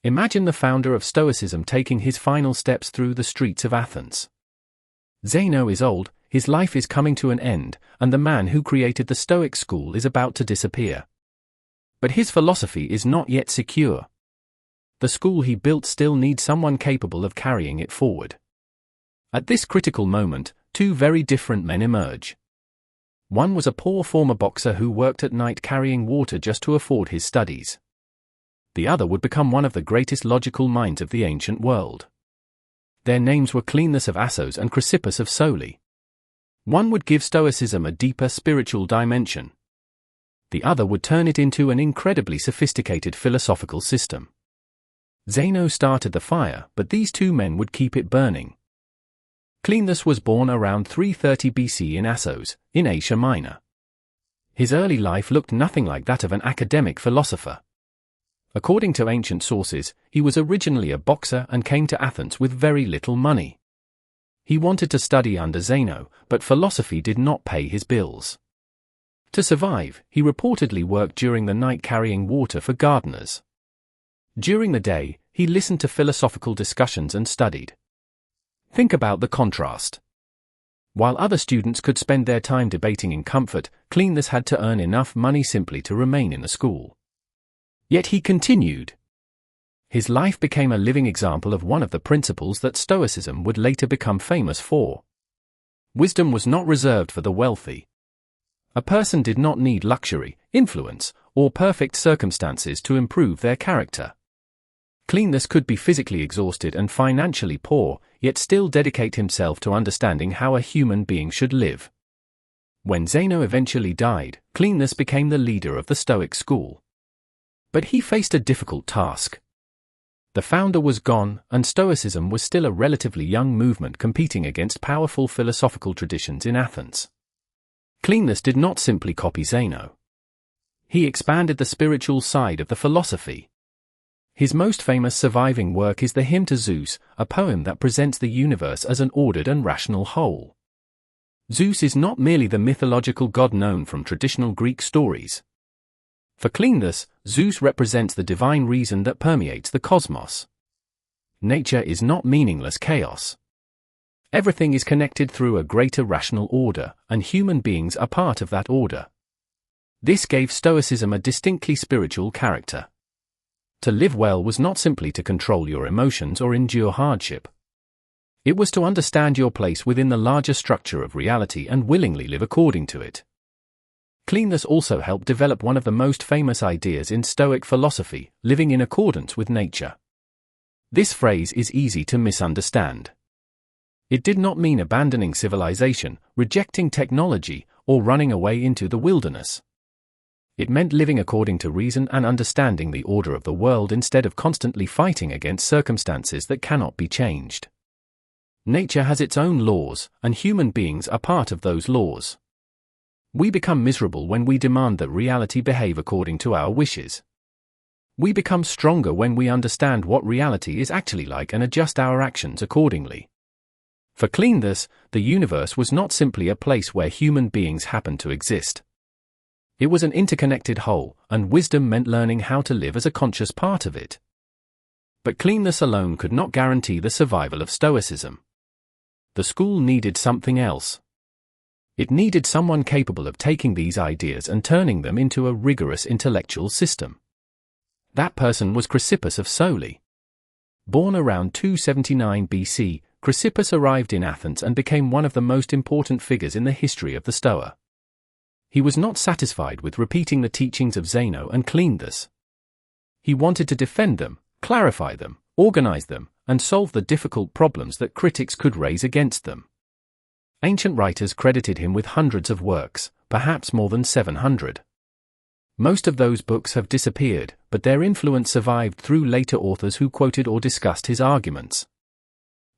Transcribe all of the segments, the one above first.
Imagine the founder of Stoicism taking his final steps through the streets of Athens. Zeno is old, his life is coming to an end, and the man who created the Stoic school is about to disappear. But his philosophy is not yet secure. The school he built still needs someone capable of carrying it forward. At this critical moment, two very different men emerge. One was a poor former boxer who worked at night carrying water just to afford his studies. The other would become one of the greatest logical minds of the ancient world. Their names were Cleanthes of Assos and Chrysippus of Soli. One would give Stoicism a deeper spiritual dimension. The other would turn it into an incredibly sophisticated philosophical system. Zeno started the fire, but these two men would keep it burning. Cleanthes was born around 330 BC in Assos, in Asia Minor. His early life looked nothing like that of an academic philosopher. According to ancient sources, he was originally a boxer and came to Athens with very little money. He wanted to study under Zeno, but philosophy did not pay his bills. To survive, he reportedly worked during the night carrying water for gardeners. During the day, he listened to philosophical discussions and studied. Think about the contrast. While other students could spend their time debating in comfort, Cleanthes had to earn enough money simply to remain in the school. Yet he continued. His life became a living example of one of the principles that Stoicism would later become famous for. Wisdom was not reserved for the wealthy. A person did not need luxury, influence, or perfect circumstances to improve their character. Cleanthes could be physically exhausted and financially poor, yet still dedicate himself to understanding how a human being should live. When Zeno eventually died, Cleanthes became the leader of the Stoic school. But he faced a difficult task. The founder was gone, and Stoicism was still a relatively young movement competing against powerful philosophical traditions in Athens. Cleanthes did not simply copy Zeno. He expanded the spiritual side of the philosophy. His most famous surviving work is the Hymn to Zeus, a poem that presents the universe as an ordered and rational whole. Zeus is not merely the mythological god known from traditional Greek stories. For Cleanthes, Zeus represents the divine reason that permeates the cosmos. Nature is not meaningless chaos. Everything is connected through a greater rational order, and human beings are part of that order. This gave Stoicism a distinctly spiritual character. To live well was not simply to control your emotions or endure hardship. It was to understand your place within the larger structure of reality and willingly live according to it. Cleanthes also helped develop one of the most famous ideas in Stoic philosophy, living in accordance with nature. This phrase is easy to misunderstand. It did not mean abandoning civilization, rejecting technology, or running away into the wilderness. It meant living according to reason and understanding the order of the world instead of constantly fighting against circumstances that cannot be changed. Nature has its own laws, and human beings are part of those laws. We become miserable when we demand that reality behave according to our wishes. We become stronger when we understand what reality is actually like and adjust our actions accordingly. For Cleanthes, the universe was not simply a place where human beings happened to exist. It was an interconnected whole, and wisdom meant learning how to live as a conscious part of it. But Cleanthes alone could not guarantee the survival of Stoicism. The school needed something else. It needed someone capable of taking these ideas and turning them into a rigorous intellectual system. That person was Chrysippus of Soli. Born around 279 BC, Chrysippus arrived in Athens and became one of the most important figures in the history of the Stoa. He was not satisfied with repeating the teachings of Zeno and Cleanthes. He wanted to defend them, clarify them, organize them, and solve the difficult problems that critics could raise against them. Ancient writers credited him with hundreds of works, perhaps more than 700. Most of those books have disappeared, but their influence survived through later authors who quoted or discussed his arguments.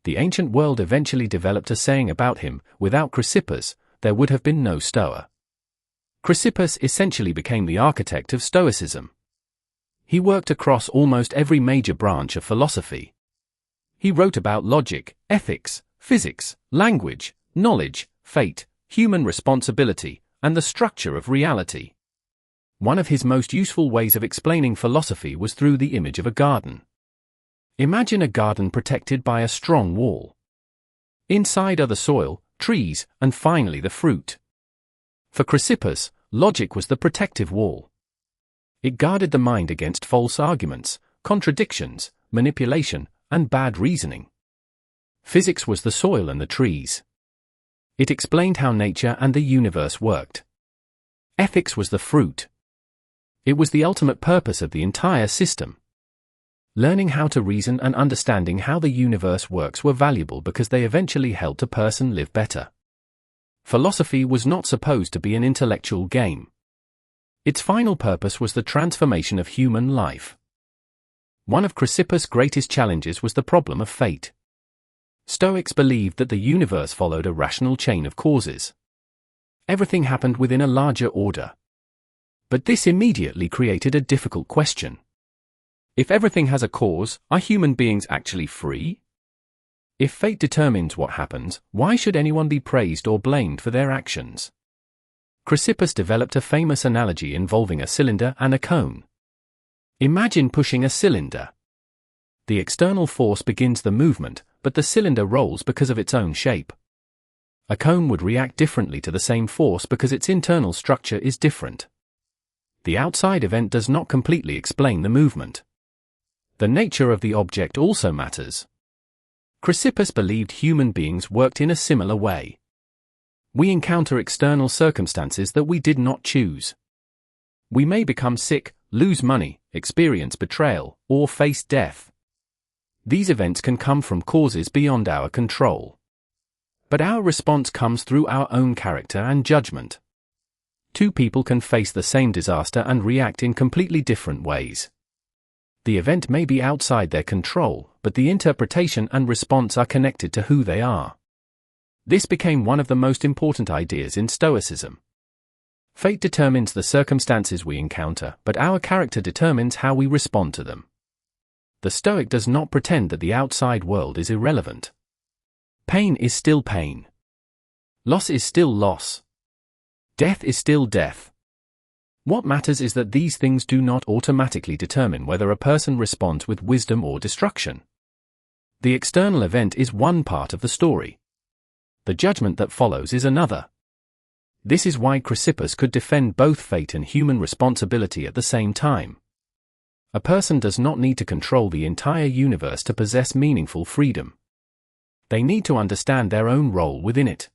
The ancient world eventually developed a saying about him: without Chrysippus, there would have been no Stoa. Chrysippus essentially became the architect of Stoicism. He worked across almost every major branch of philosophy. He wrote about logic, ethics, physics, language, knowledge, fate, human responsibility, and the structure of reality. One of his most useful ways of explaining philosophy was through the image of a garden. Imagine a garden protected by a strong wall. Inside are the soil, trees, and finally the fruit. For Chrysippus, logic was the protective wall. It guarded the mind against false arguments, contradictions, manipulation, and bad reasoning. Physics was the soil and the trees. It explained how nature and the universe worked. Ethics was the fruit. It was the ultimate purpose of the entire system. Learning how to reason and understanding how the universe works were valuable because they eventually helped a person live better. Philosophy was not supposed to be an intellectual game. Its final purpose was the transformation of human life. One of Chrysippus' greatest challenges was the problem of fate. Stoics believed that the universe followed a rational chain of causes. Everything happened within a larger order. But this immediately created a difficult question. If everything has a cause, are human beings actually free? If fate determines what happens, why should anyone be praised or blamed for their actions? Chrysippus developed a famous analogy involving a cylinder and a cone. Imagine pushing a cylinder. The external force begins the movement, but the cylinder rolls because of its own shape. A cone would react differently to the same force because its internal structure is different. The outside event does not completely explain the movement. The nature of the object also matters. Chrysippus believed human beings worked in a similar way. We encounter external circumstances that we did not choose. We may become sick, lose money, experience betrayal, or face death. These events can come from causes beyond our control. But our response comes through our own character and judgment. Two people can face the same disaster and react in completely different ways. The event may be outside their control, but the interpretation and response are connected to who they are. This became one of the most important ideas in Stoicism. Fate determines the circumstances we encounter, but our character determines how we respond to them. The Stoic does not pretend that the outside world is irrelevant. Pain is still pain. Loss is still loss. Death is still death. What matters is that these things do not automatically determine whether a person responds with wisdom or destruction. The external event is one part of the story. The judgment that follows is another. This is why Chrysippus could defend both fate and human responsibility at the same time. A person does not need to control the entire universe to possess meaningful freedom. They need to understand their own role within it.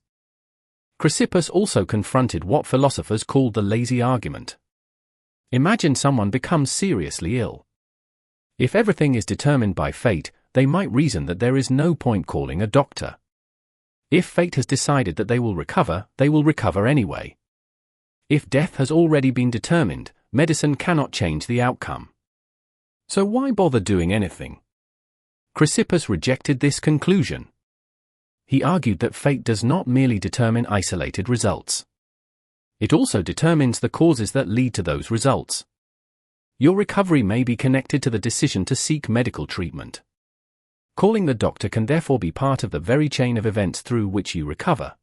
Chrysippus also confronted what philosophers called the lazy argument. Imagine someone becomes seriously ill. If everything is determined by fate, they might reason that there is no point calling a doctor. If fate has decided that they will recover anyway. If death has already been determined, medicine cannot change the outcome. So why bother doing anything? Chrysippus rejected this conclusion. He argued that fate does not merely determine isolated results. It also determines the causes that lead to those results. Your recovery may be connected to the decision to seek medical treatment. Calling the doctor can therefore be part of the very chain of events through which you recover.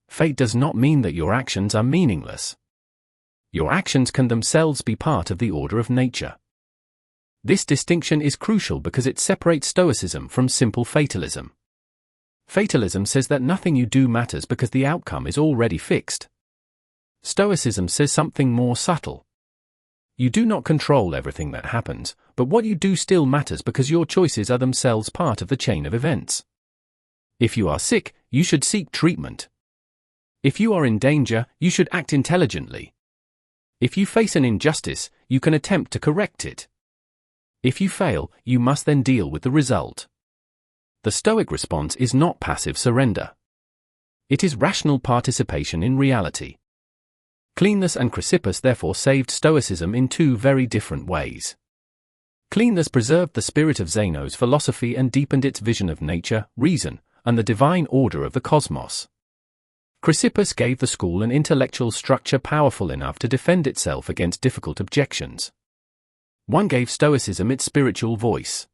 Fate does not mean that your actions are meaningless. Your actions can themselves be part of the order of nature. This distinction is crucial because it separates Stoicism from simple fatalism. Fatalism says that nothing you do matters because the outcome is already fixed. Stoicism says something more subtle. You do not control everything that happens, but what you do still matters because your choices are themselves part of the chain of events. If you are sick, you should seek treatment. If you are in danger, you should act intelligently. If you face an injustice, you can attempt to correct it. If you fail, you must then deal with the result. The Stoic response is not passive surrender. It is rational participation in reality. Cleanthes and Chrysippus therefore saved Stoicism in two very different ways. Cleanthes preserved the spirit of Zeno's philosophy and deepened its vision of nature, reason, and the divine order of the cosmos. Chrysippus gave the school an intellectual structure powerful enough to defend itself against difficult objections. One gave Stoicism its spiritual voice.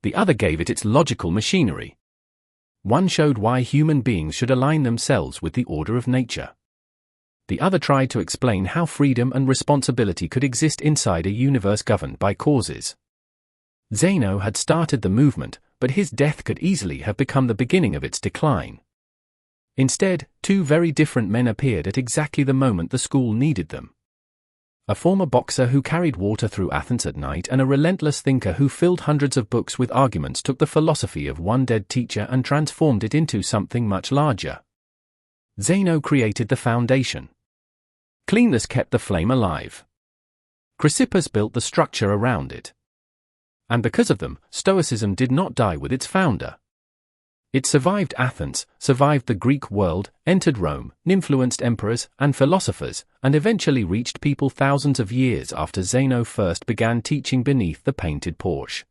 The other gave it its logical machinery. One showed why human beings should align themselves with the order of nature. The other tried to explain how freedom and responsibility could exist inside a universe governed by causes. Zeno had started the movement, but his death could easily have become the beginning of its decline. Instead, two very different men appeared at exactly the moment the school needed them. A former boxer who carried water through Athens at night and a relentless thinker who filled hundreds of books with arguments took the philosophy of one dead teacher and transformed it into something much larger. Zeno created the foundation. Cleanthes kept the flame alive. Chrysippus built the structure around it. And because of them, Stoicism did not die with its founder. It survived Athens, survived the Greek world, entered Rome, influenced emperors and philosophers, and eventually reached people thousands of years after Zeno first began teaching beneath the painted porch.